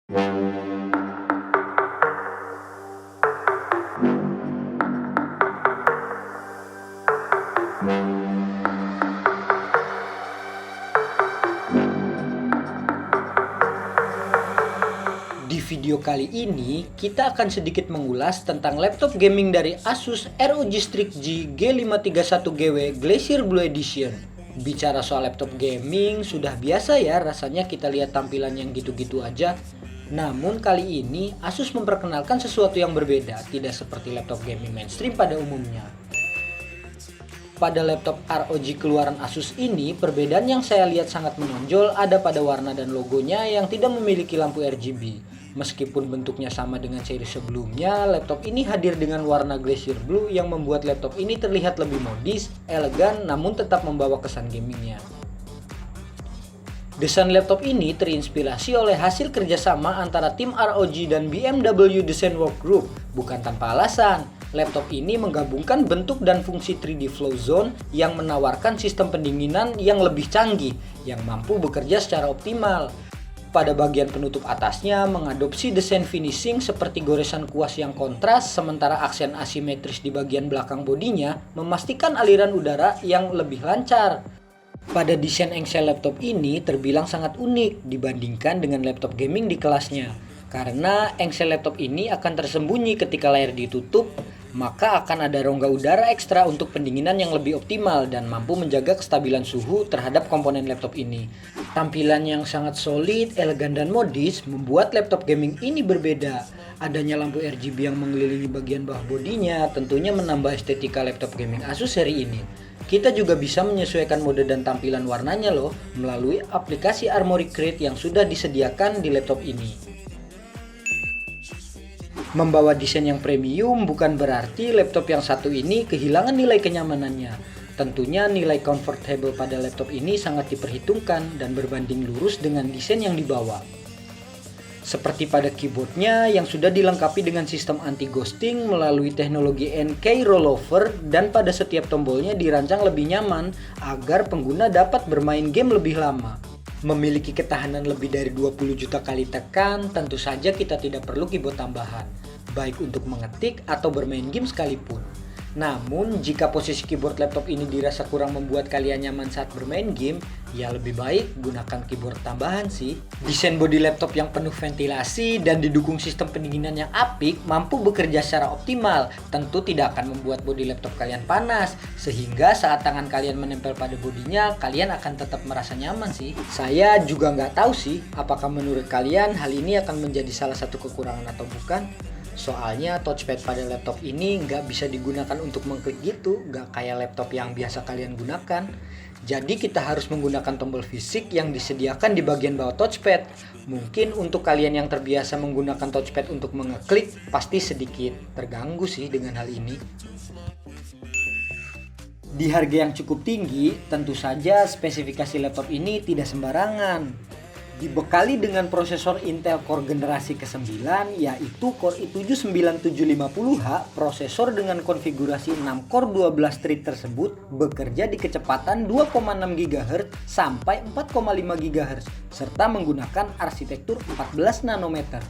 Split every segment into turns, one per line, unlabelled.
Di video kali ini, kita akan sedikit mengulas tentang laptop gaming dari Asus ROG Strix G G531GW Glacier Blue Edition. Bicara soal laptop gaming, sudah biasa ya rasanya kita lihat tampilan yang gitu-gitu aja. Namun kali ini, Asus memperkenalkan sesuatu yang berbeda, tidak seperti laptop gaming mainstream pada umumnya. Pada laptop ROG keluaran Asus ini, perbedaan yang saya lihat sangat menonjol ada pada warna dan logonya yang tidak memiliki lampu RGB. Meskipun bentuknya sama dengan seri sebelumnya, laptop ini hadir dengan warna Glacier Blue yang membuat laptop ini terlihat lebih modis, elegan, namun tetap membawa kesan gamingnya. Desain laptop ini terinspirasi oleh hasil kerjasama antara tim ROG dan BMW Design Work Group. Bukan tanpa alasan, laptop ini menggabungkan bentuk dan fungsi 3D Flow Zone yang menawarkan sistem pendinginan yang lebih canggih, yang mampu bekerja secara optimal. Pada bagian penutup atasnya mengadopsi desain finishing seperti goresan kuas yang kontras, sementara aksen asimetris di bagian belakang bodinya memastikan aliran udara yang lebih lancar. Pada desain engsel laptop ini terbilang sangat unik dibandingkan dengan laptop gaming di kelasnya. Karena engsel laptop ini akan tersembunyi ketika layar ditutup, maka akan ada rongga udara ekstra untuk pendinginan yang lebih optimal dan mampu menjaga kestabilan suhu terhadap komponen laptop ini. Tampilan yang sangat solid, elegan dan modis membuat laptop gaming ini berbeda. Adanya lampu RGB yang mengelilingi bagian bawah bodinya tentunya menambah estetika laptop gaming Asus seri ini. Kita juga bisa menyesuaikan mode dan tampilan warnanya loh melalui aplikasi Armoury Crate yang sudah disediakan di laptop ini. Membawa desain yang premium bukan berarti laptop yang satu ini kehilangan nilai kenyamanannya. Tentunya nilai comfortable pada laptop ini sangat diperhitungkan dan berbanding lurus dengan desain yang dibawa. Seperti pada keyboardnya yang sudah dilengkapi dengan sistem anti-ghosting melalui teknologi NK Rollover dan pada setiap tombolnya dirancang lebih nyaman agar pengguna dapat bermain game lebih lama. Memiliki ketahanan lebih dari 20 juta kali tekan, tentu saja kita tidak perlu keyboard tambahan, baik untuk mengetik atau bermain game sekalipun. Namun, jika posisi keyboard laptop ini dirasa kurang membuat kalian nyaman saat bermain game, ya lebih baik gunakan keyboard tambahan sih. Desain bodi laptop yang penuh ventilasi dan didukung sistem pendinginan yang apik mampu bekerja secara optimal. Tentu tidak akan membuat bodi laptop kalian panas, sehingga saat tangan kalian menempel pada bodinya, kalian akan tetap merasa nyaman sih. Saya juga nggak tahu sih, apakah menurut kalian hal ini akan menjadi salah satu kekurangan atau bukan? Soalnya touchpad pada laptop ini nggak bisa digunakan untuk mengklik gitu, nggak kayak laptop yang biasa kalian gunakan. Jadi kita harus menggunakan tombol fisik yang disediakan di bagian bawah touchpad. Mungkin untuk kalian yang terbiasa menggunakan touchpad untuk mengeklik, pasti sedikit terganggu sih dengan hal ini. Di harga yang cukup tinggi, tentu saja spesifikasi laptop ini tidak sembarangan. Dibekali dengan prosesor Intel Core generasi ke-9 yaitu Core i7 9750H, prosesor dengan konfigurasi 6 core 12 thread tersebut bekerja di kecepatan 2,6 GHz sampai 4,5 GHz serta menggunakan arsitektur 14 nanometer.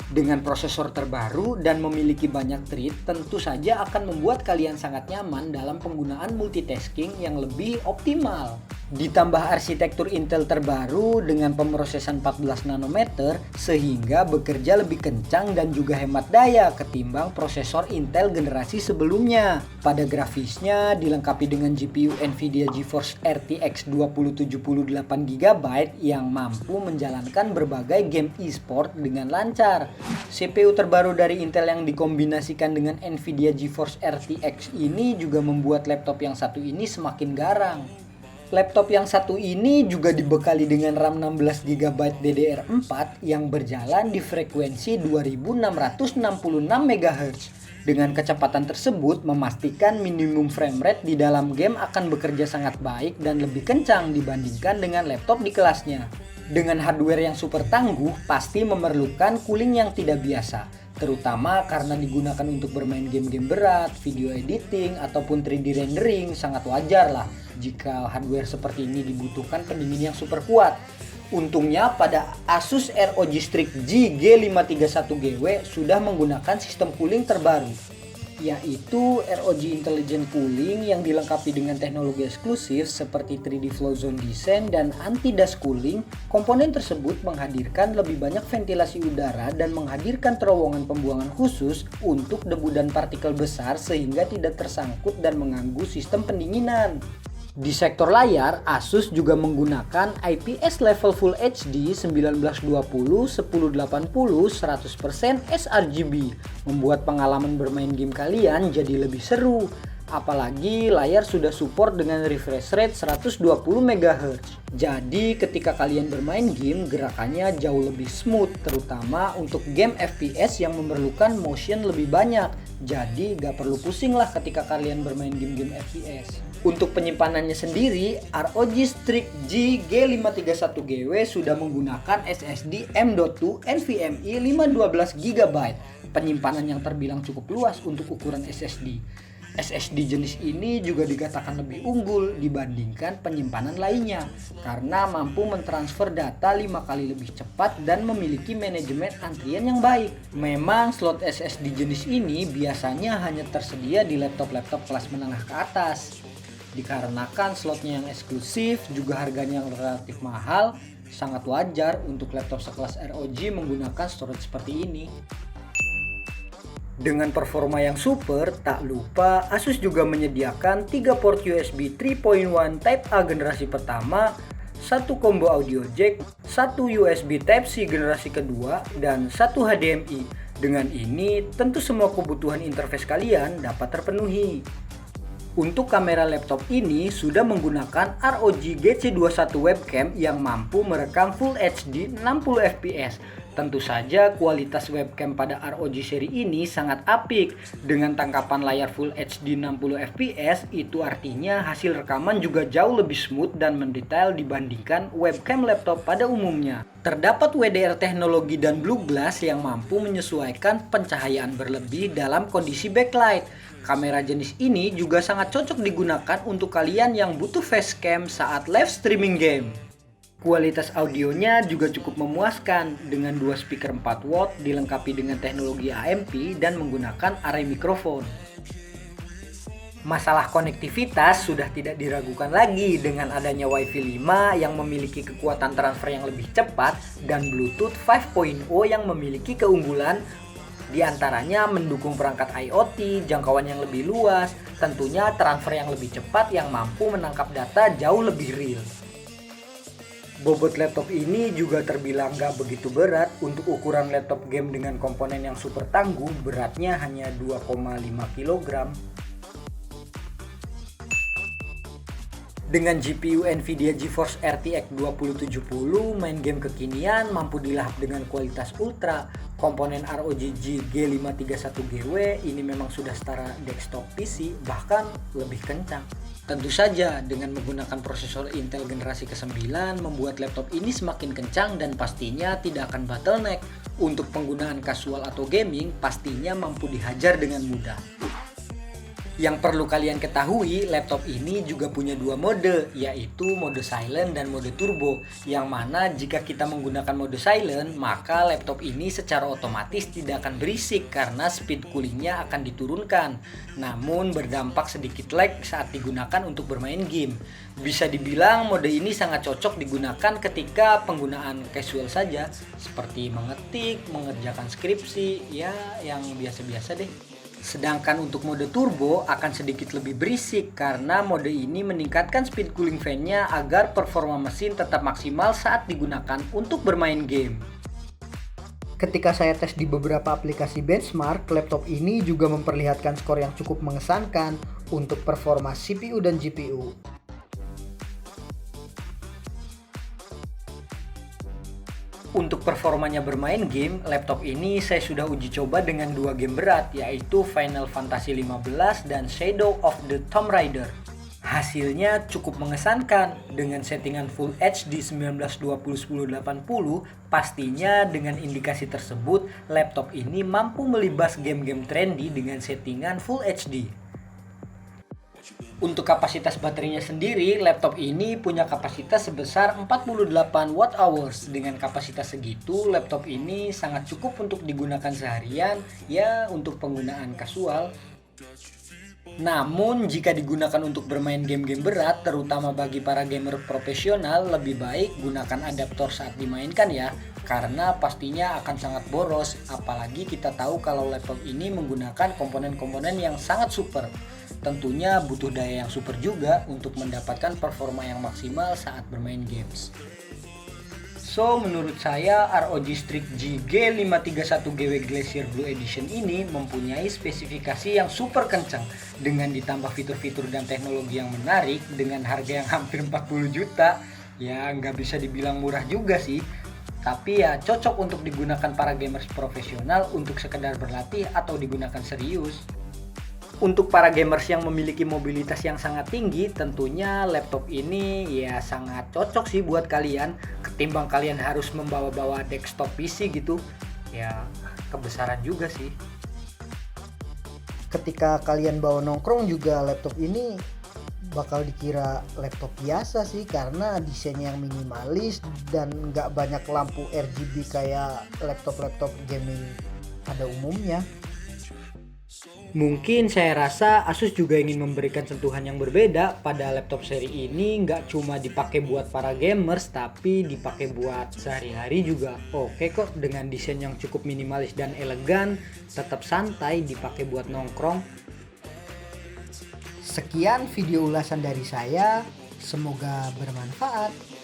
Dengan prosesor terbaru dan memiliki banyak thread, tentu saja akan membuat kalian sangat nyaman dalam penggunaan multitasking yang lebih optimal. Ditambah arsitektur Intel terbaru dengan pemrosesan 14 nanometer sehingga bekerja lebih kencang dan juga hemat daya ketimbang prosesor Intel generasi sebelumnya. Pada grafisnya dilengkapi dengan GPU Nvidia GeForce RTX 2078GB yang mampu menjalankan berbagai game e-sport dengan lancar. CPU terbaru dari Intel yang dikombinasikan dengan Nvidia GeForce RTX ini juga membuat laptop yang satu ini semakin garang. Laptop yang satu ini juga dibekali dengan RAM 16GB DDR4 yang berjalan di frekuensi 2666 MHz. Dengan kecepatan tersebut memastikan minimum frame rate di dalam game akan bekerja sangat baik dan lebih kencang dibandingkan dengan laptop di kelasnya. Dengan hardware yang super tangguh pasti memerlukan cooling yang tidak biasa, terutama karena digunakan untuk bermain game-game berat, video editing, ataupun 3D rendering. Sangat wajar lah jika hardware seperti ini dibutuhkan pendingin yang super kuat. Untungnya pada Asus ROG Strix G G531GW sudah menggunakan sistem cooling terbaru, yaitu ROG Intelligent Cooling yang dilengkapi dengan teknologi eksklusif seperti 3D Flow Zone Design dan anti-dust cooling. Komponen tersebut menghadirkan lebih banyak ventilasi udara dan menghadirkan terowongan pembuangan khusus untuk debu dan partikel besar sehingga tidak tersangkut dan mengganggu sistem pendinginan. Di sektor layar, Asus juga menggunakan IPS level Full HD 1920 1080 100% sRGB, membuat pengalaman bermain game kalian jadi lebih seru. Apalagi layar sudah support dengan refresh rate 120 MHz. Jadi ketika kalian bermain game, gerakannya jauh lebih smooth, terutama untuk game FPS yang memerlukan motion lebih banyak. Jadi gak perlu pusing lah ketika kalian bermain game-game FPS. Untuk penyimpanannya sendiri, ROG Strix G G531GW sudah menggunakan SSD M.2 NVMe 512GB. Penyimpanan yang terbilang cukup luas untuk ukuran SSD. SSD jenis ini juga dikatakan lebih unggul dibandingkan penyimpanan lainnya karena mampu mentransfer data 5 kali lebih cepat dan memiliki manajemen antrian yang baik. Memang slot SSD jenis ini biasanya hanya tersedia di laptop-laptop kelas menengah ke atas. Dikarenakan slotnya yang eksklusif juga harganya yang relatif mahal, sangat wajar untuk laptop sekelas ROG menggunakan storage seperti ini. Dengan performa yang super, tak lupa Asus juga menyediakan 3 port USB 3.1 Type A generasi pertama, 1 combo audio jack, 1 USB Type-C generasi kedua, dan 1 HDMI. Dengan ini, tentu semua kebutuhan interface kalian dapat terpenuhi. Untuk kamera laptop ini sudah menggunakan ROG GC21 webcam yang mampu merekam Full HD 60fps. Tentu saja kualitas webcam pada ROG seri ini sangat apik. Dengan tangkapan layar Full HD 60fps, itu artinya hasil rekaman juga jauh lebih smooth dan mendetail dibandingkan webcam laptop pada umumnya. Terdapat WDR teknologi dan Blue Glass yang mampu menyesuaikan pencahayaan berlebih dalam kondisi backlight. Kamera jenis ini juga sangat cocok digunakan untuk kalian yang butuh facecam saat live streaming game. Kualitas audionya juga cukup memuaskan dengan 2 speaker 4 watt dilengkapi dengan teknologi AMP dan menggunakan array mikrofon. Masalah konektivitas sudah tidak diragukan lagi dengan adanya Wi-Fi 5 yang memiliki kekuatan transfer yang lebih cepat dan Bluetooth 5.0 yang memiliki keunggulan di antaranya mendukung perangkat IoT, jangkauan yang lebih luas, tentunya transfer yang lebih cepat yang mampu menangkap data jauh lebih real. Bobot laptop ini juga terbilang gak begitu berat. Untuk ukuran laptop game dengan komponen yang super tangguh, beratnya hanya 2,5 kg. Dengan GPU Nvidia GeForce RTX 2070, main game kekinian mampu dilahap dengan kualitas ultra. Komponen ROG G531GW ini memang sudah setara desktop PC, bahkan lebih kencang. Tentu saja dengan menggunakan prosesor Intel generasi ke-9 membuat laptop ini semakin kencang dan pastinya tidak akan bottleneck. Untuk penggunaan casual atau gaming pastinya mampu dihajar dengan mudah. Yang perlu kalian ketahui, laptop ini juga punya 2 mode, yaitu mode silent dan mode turbo. Yang mana jika kita menggunakan mode silent, maka laptop ini secara otomatis tidak akan berisik karena speed coolingnya akan diturunkan. Namun berdampak sedikit lag saat digunakan untuk bermain game. Bisa dibilang mode ini sangat cocok digunakan ketika penggunaan casual saja, seperti mengetik, mengerjakan skripsi, ya yang biasa-biasa deh. Sedangkan untuk mode turbo akan sedikit lebih berisik karena mode ini meningkatkan speed cooling fan-nya agar performa mesin tetap maksimal saat digunakan untuk bermain game. Ketika saya tes di beberapa aplikasi benchmark, laptop ini juga memperlihatkan skor yang cukup mengesankan untuk performa CPU dan GPU. Untuk performanya bermain game, laptop ini saya sudah uji coba dengan 2 game berat, yaitu Final Fantasy XV dan Shadow of the Tomb Raider. Hasilnya cukup mengesankan dengan settingan Full HD 1920x1080. Pastinya dengan indikasi tersebut, laptop ini mampu melibas game-game trendy dengan settingan Full HD. Untuk kapasitas baterainya sendiri, laptop ini punya kapasitas sebesar 48 watt hours. Dengan kapasitas segitu, laptop ini sangat cukup untuk digunakan seharian, ya untuk penggunaan kasual. Namun, jika digunakan untuk bermain game-game berat, terutama bagi para gamer profesional, lebih baik gunakan adaptor saat dimainkan ya, karena pastinya akan sangat boros, apalagi kita tahu kalau laptop ini menggunakan komponen-komponen yang sangat super. Tentunya butuh daya yang super juga untuk mendapatkan performa yang maksimal saat bermain games. So, menurut saya ROG Strix G G531GW Glacier Blue Edition ini mempunyai spesifikasi yang super kencang dengan ditambah fitur-fitur dan teknologi yang menarik dengan harga yang hampir 40 juta. Ya, nggak bisa dibilang murah juga sih. Tapi ya cocok untuk digunakan para gamers profesional untuk sekedar berlatih atau digunakan serius. Untuk para gamers yang memiliki mobilitas yang sangat tinggi, tentunya laptop ini ya sangat cocok sih buat kalian. Ketimbang kalian harus membawa-bawa desktop PC gitu, ya kebesaran juga sih.
Ketika kalian bawa nongkrong juga laptop ini bakal dikira laptop biasa sih, karena desainnya yang minimalis dan nggak banyak lampu RGB kayak laptop-laptop gaming pada umumnya.
Mungkin saya rasa Asus juga ingin memberikan sentuhan yang berbeda pada laptop seri ini, nggak cuma dipakai buat para gamers tapi dipakai buat sehari-hari juga oke kok, dengan desain yang cukup minimalis dan elegan, tetap santai dipakai buat nongkrong.
Sekian video ulasan dari saya, semoga bermanfaat.